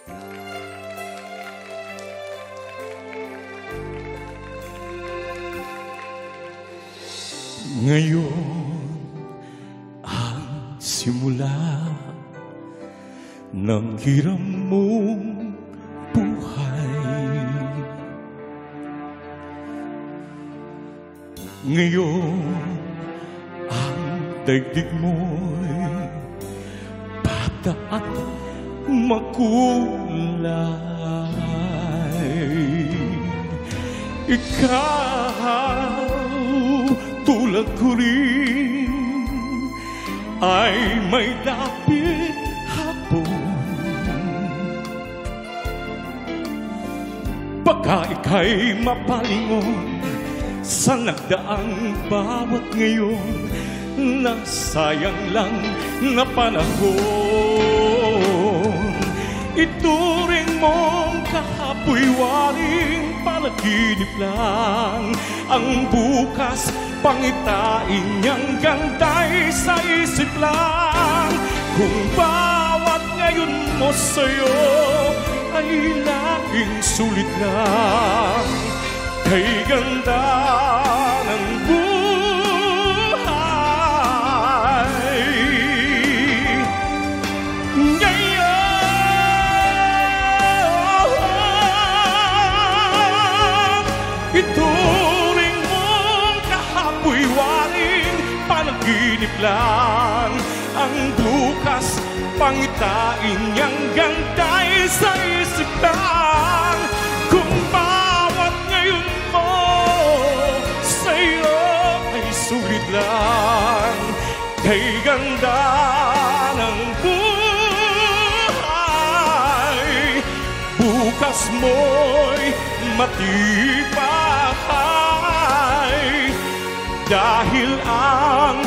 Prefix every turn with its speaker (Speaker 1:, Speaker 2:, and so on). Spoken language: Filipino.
Speaker 1: Ngayon ang simula ng hiram mong buhay. Ngayon ang daigdig mo'y bata at makulay. Ikaw tulad ko rin ay may dapit hapon. Baka ika'y mapalingon sa nagdaang bawat ngayon, nasayang lang na panahon. Ituring mong kahapoy waring panaginip lang, ang bukas pangitain niyang ganda'y sa isip lang. Kung bawat ngayon mo sa'yo ay laging sulit lang, kay ganda ng buhay. Ngayon ituring mong kahapoy waring panaginip lang, ang bukas pangitain niyang ganda'y sa isip lang. Kung bawat ngayon mo sa'yo ay sulit lang, kay ganda ng buhay. Bukas mo'y matibay dahil ang